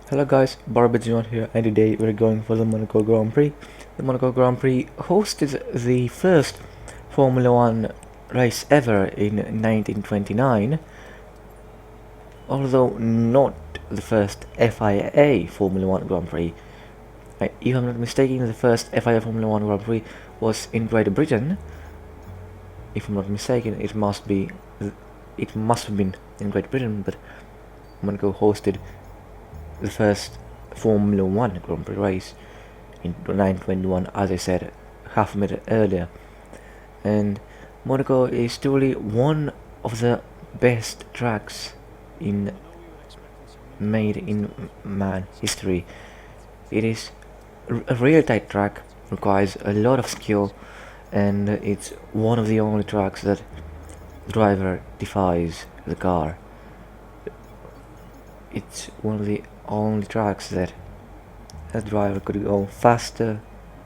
Hello guys, Barbajon here, and today we're going for the Monaco Grand Prix. The Monaco Grand Prix hosted the first Formula One race ever in 1929, although not the first FIA Formula One Grand Prix. If I'm not mistaken, the first FIA Formula One Grand Prix was in Great Britain. If I'm not mistaken, it must have been in Great Britain, but Monaco hosted the first Formula One Grand Prix race in 1921, as I said half a minute earlier. And Monaco is truly one of the best tracks made in man history. It is a real tight track, requires a lot of skill, and it's one of the only tracks that the driver defies the car. It's one of the only tracks that a driver could go faster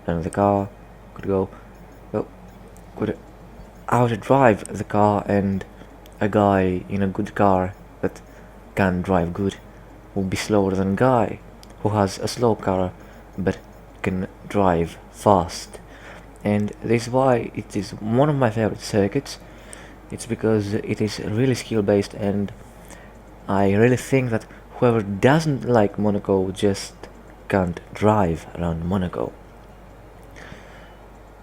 than the car, could outdrive the car, and a guy in a good car that can drive good will be slower than a guy who has a slow car but can drive fast. And this is why it is one of my favorite circuits. It's because it is really skill based, and I really think that whoever doesn't like Monaco just can't drive around Monaco.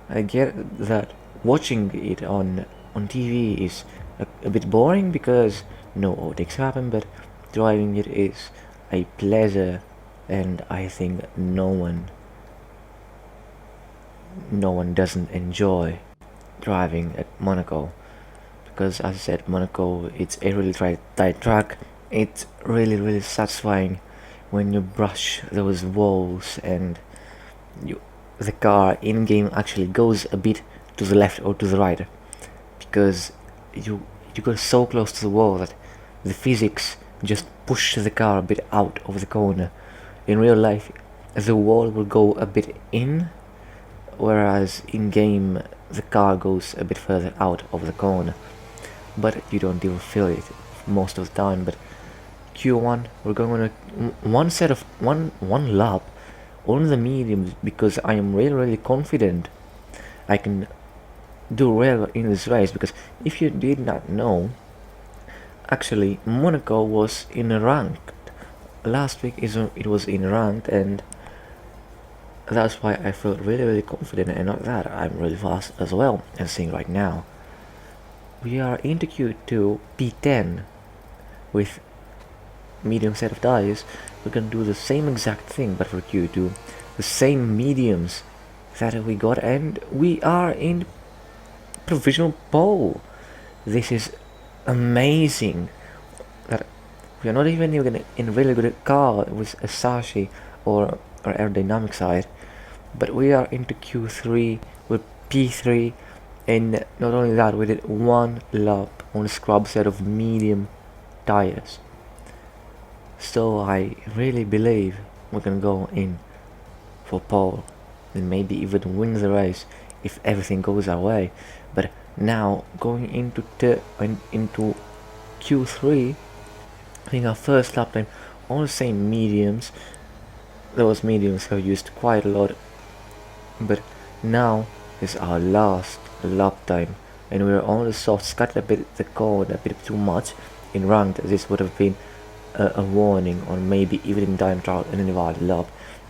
I get that watching it on TV is a bit boring because no outtakes happen, but driving it is a pleasure, and I think no one doesn't enjoy driving at Monaco, because as I said, Monaco, it's a really tight track. It's really satisfying when you brush those walls and the car in game actually goes a bit to the left or to the right, because you go so close to the wall that the physics just push the car a bit out of the corner. In real life, the wall will go a bit in, whereas in game the car goes a bit further out of the corner, but you don't even feel it most of the time. But Q1, we're going on one lap on the mediums, because I am really confident I can do well in this race. Because if you did not know, actually Monaco was in ranked last week. It was in ranked, and that's why I felt really confident. And not that I'm really fast as well as seeing right now. We are into Q2 P10 with medium set of tires. We can do the same exact thing, but for Q2, the same mediums that we got, and we are in provisional pole. This is amazing. That we are not even in a really good car with a Sashi or aerodynamic side, but we are into Q3 with P3, and not only that, we did one lap on a scrub set of medium tires. So I really believe we can go in for pole and maybe even win the race if everything goes our way. But now going into Q3, I think our first lap time on the same mediums. Those mediums have used quite a lot, but now is our last lap time, and we're on the softs, cut a bit the code a bit too much. In ranked, this would have been a warning, or maybe even in time trial and an invalid lap.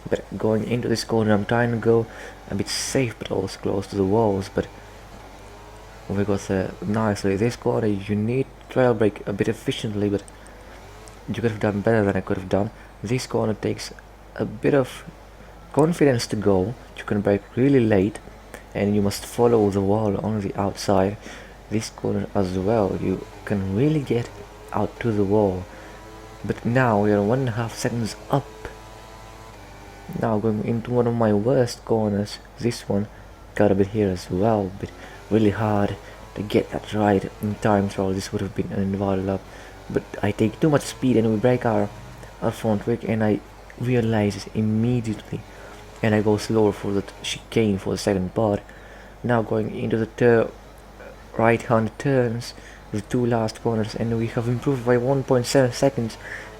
But going into this corner, I'm trying to go a bit safe but also close to the walls. But we got nicely this corner. You need trail brake a bit efficiently, but you could have done better than I could have done. This corner takes a bit of confidence to go. You can brake really late, and you must follow the wall on the outside. This corner as well, you can really get out to the wall. But now we are 1.5 seconds up. Now going into one of my worst corners. This one got a bit here as well, but really hard to get that right in time trial. This would have been an invalid lap, but I take too much speed and we break our front wing, and I realize it immediately, and I go slower for the chicane for the second part. Now going into the right hand turns, the two last corners, and we have improved by 1.7 seconds,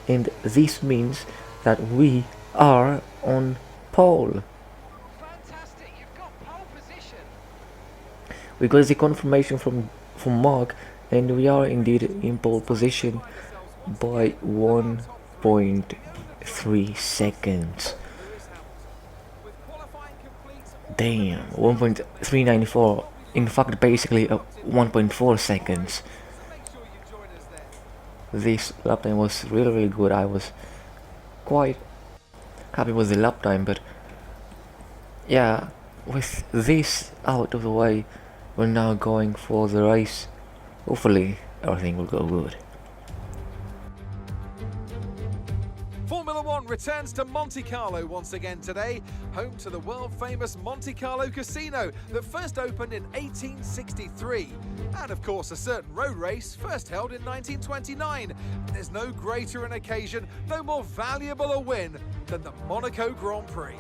and this means that we are on pole. Fantastic, you've got pole position. We got the confirmation from Mark, and we are indeed in pole position by 1.3 seconds. Damn, 1.394. In fact, basically 1.4 seconds. This lap time was really good. I was quite happy with the lap time, but yeah, with this out of the way, we're now going for the race. Hopefully everything will go good. Formula One returns to Monte Carlo once again today, home to the world-famous Monte Carlo Casino that first opened in 1863. And of course, a certain road race first held in 1929. There's no greater an occasion, no more valuable a win than the Monaco Grand Prix.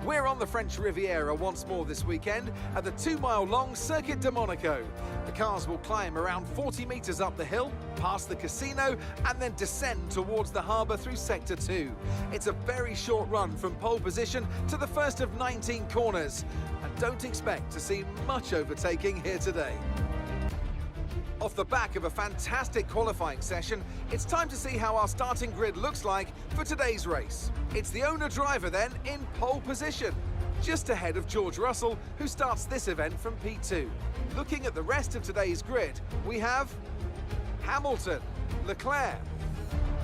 We're on the French Riviera once more this weekend at the 2-mile-long Circuit de Monaco. The cars will climb around 40 metres up the hill, past the casino, and then descend towards the harbour through Sector 2. It's a very short run from pole position to the first of 19 corners, and don't expect to see much overtaking here today. Off the back of a fantastic qualifying session, it's time to see how our starting grid looks like for today's race. It's the owner-driver then in pole position, just ahead of George Russell, who starts this event from P2. Looking at the rest of today's grid, we have Hamilton, Leclerc,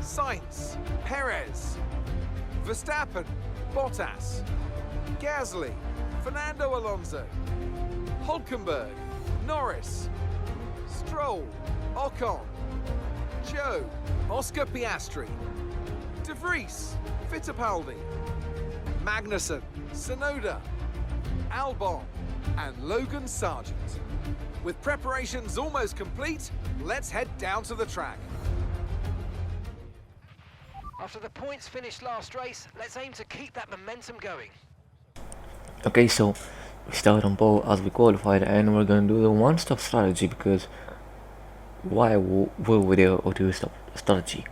Sainz, Perez, Verstappen, Bottas, Gasly, Fernando Alonso, Hulkenberg, Norris, Stroll, Ocon, Joe, Oscar Piastri, De Vries, Fittipaldi, Magnussen, Tsunoda, Albon, and Logan Sargent. With preparations almost complete, let's head down to the track. After the points finished last race, let's aim to keep that momentum going. Okay, so we start on pole as we qualified, and we're gonna do the one-stop strategy, because why will we do a two-stop strategy?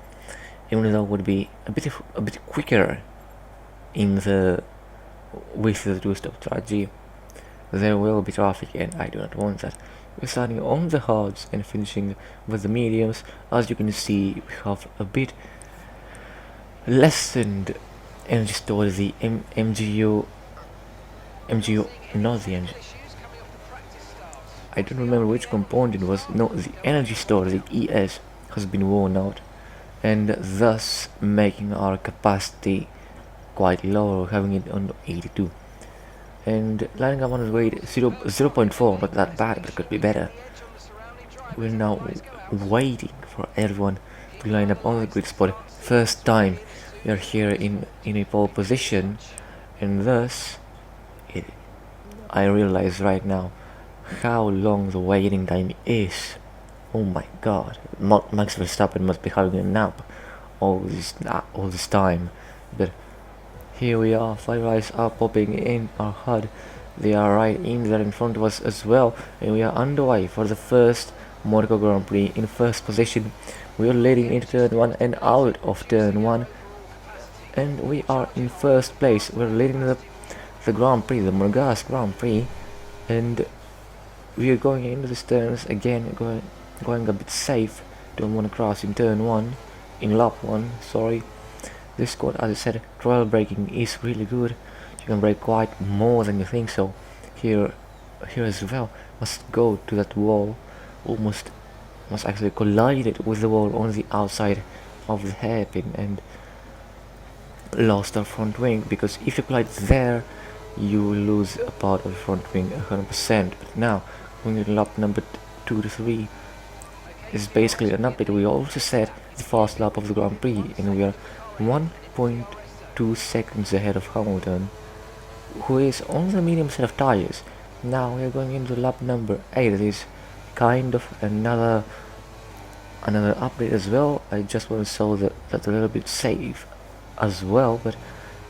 Even though it would be a bit quicker with the two-stop strategy, there will be traffic, and I do not want that. We're starting on the hards and finishing with the mediums. As you can see, we have a bit lessened energy storage. The MGU, not the MGU. I don't remember which component it was. No, the energy storage, the ES, has been worn out, and thus making our capacity quite low, having it on 82. And lining up on his weight 0.4, not that bad, but it could be better. We're now waiting for everyone to line up on the grid spot. First time we are here in a pole position, and thus I realize right now how long the waiting time is. Oh my god, Max Verstappen must be having a nap all this time. But here we are, fire eyes are popping in our HUD. They are right in there in front of us as well, and we are underway for the first Monaco Grand Prix. In first position, we are leading into turn 1 and out of turn 1, and we are in first place. We're leading the Grand Prix, the Monegasque Grand Prix, and we are going into the turns again, going a bit safe. Don't want to cross in turn 1, in lap 1, sorry. This squad, as I said, trial braking is really good. You can brake quite more than you think. So here as well, must go to that wall, almost actually collided with the wall on the outside of the hairpin and lost our front wing, because if you collide there, you will lose a part of the front wing 100%. But now, going to lap number 2 to 3 is basically an update. We also set the fast lap of the Grand Prix, and we are 1.2 seconds ahead of Hamilton, who is on the medium set of tires. Now we are going into lap number 8. That is kind of another update as well. I just want to show that a little bit safe as well. But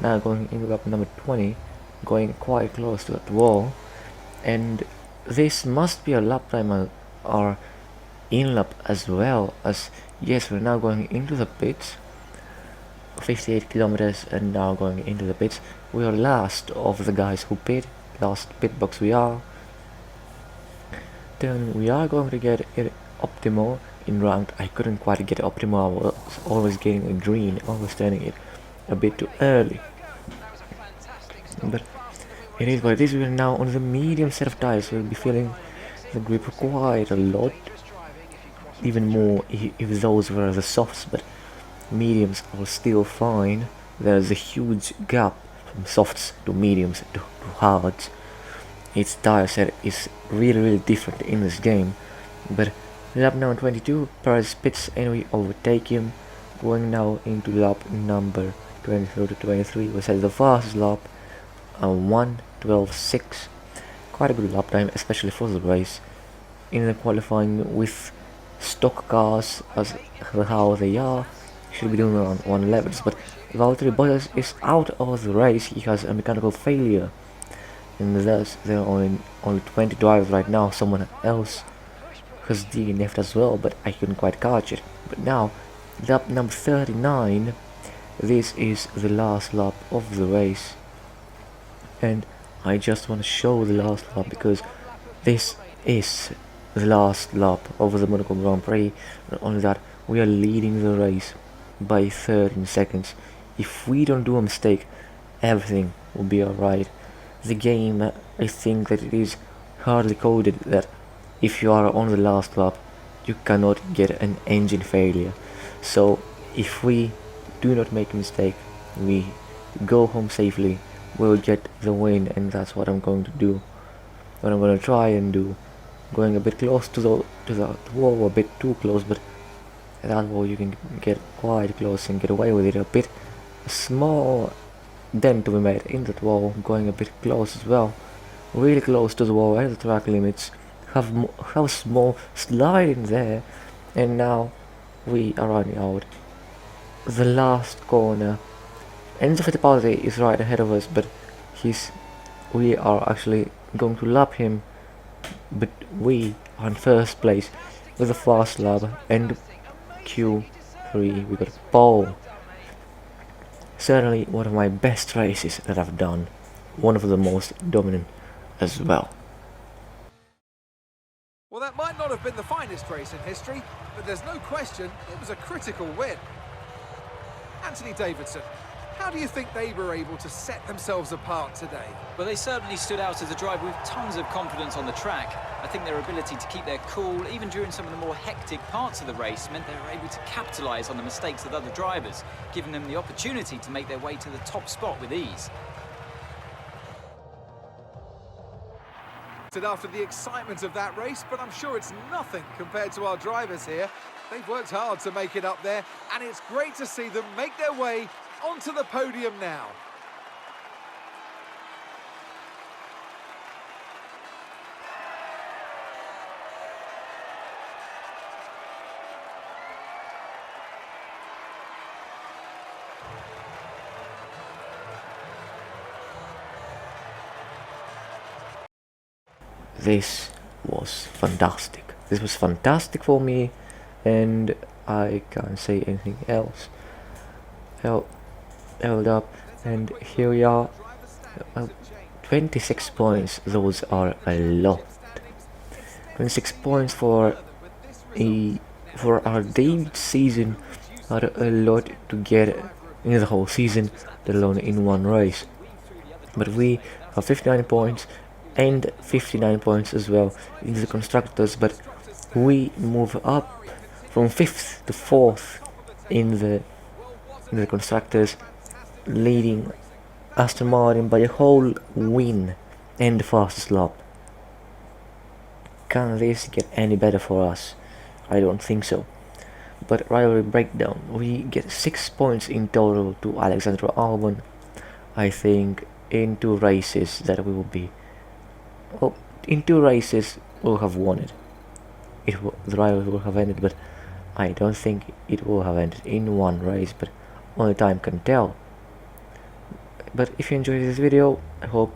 now going into lap number 20, going quite close to that wall, and this must be a lap time or in lap as well, as yes, we're now going into the pits. 58 kilometers and now going into the pits. We are last of the guys who pit. Last pit box we are. Then we are going to get it Optimo in ranked. I couldn't quite get Optimo. I was always getting a green, always turning it a bit too early. But it is what it is. We are now on the medium set of tires. We'll be feeling the grip quite a lot. Even more if those were the softs, but mediums are still fine. There's a huge gap from softs to mediums to hards. Its tire set is really different in this game. But lap now 22, Perez pits and we overtake him. Going now into lap number 22 to 23. We set the fastest lap, 1:12.6. Quite a good lap time, especially for the race. In the qualifying with stock cars as how they are, should be doing around 1:11s, but Valtteri Bottas is out of the race. He has a mechanical failure, and thus there are only 20 drivers right now. Someone else has DNF'd as well, but I couldn't quite catch it. But now, lap number 39, this is the last lap of the race, and I just want to show the last lap because this is the last lap of the Monaco Grand Prix. Not only that, we are leading the race by 13 seconds. If we don't do a mistake, everything will be alright. The game, I think that it is hardly coded that if you are on the last lap, you cannot get an engine failure. So if we do not make a mistake, we go home safely, we'll get the win, and that's what I'm going to do. What I'm going to try and do. Going a bit close to the wall, a bit too close, but that wall you can get quite close and get away with it a bit. A small dent to be made in that wall, going a bit close as well, really close to the wall and the track limits. Have a small slide in there, and now we are running out the last corner. Enzo Fittipaldi is right ahead of us, but we are actually going to lap him. But we are in first place with a fast lap and Q3. We got a pole. Certainly one of my best races that I've done. One of the most dominant as well. Well, that might not have been the finest race in history, but there's no question it was a critical win. Anthony Davidson, how do you think they were able to set themselves apart today? Well, they certainly stood out as a driver with tons of confidence on the track. I think their ability to keep their cool, even during some of the more hectic parts of the race, meant they were able to capitalise on the mistakes of other drivers, giving them the opportunity to make their way to the top spot with ease. After the excitement of that race, but I'm sure it's nothing compared to our drivers here. They've worked hard to make it up there, and it's great to see them make their way onto the podium now. This was fantastic. This was fantastic for me, and I can't say anything else. Held up, and here we are. 26 points. Those are a lot. 26 points for our debut season are a lot to get in the whole season, let alone in one race. But we have 59 points and 59 points as well in the constructors, but we move up from 5th to 4th in the constructors, leading Aston Martin by a whole win and the fastest lap. Can this get any better for us? I don't think so. But rivalry breakdown, we get 6 points in total to Alexander Albon. I think in 2 races that we will be, well, in 2 races we'll have won it. The rivalry will have ended, but I don't think it will have ended in 1 race, but only time can tell. But if you enjoyed this video, I hope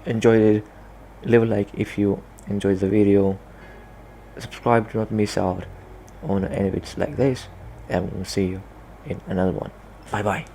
you enjoyed it. Leave a like if you enjoyed the video. Subscribe to not miss out on any videos like this, and we'll see you in another one. Bye bye.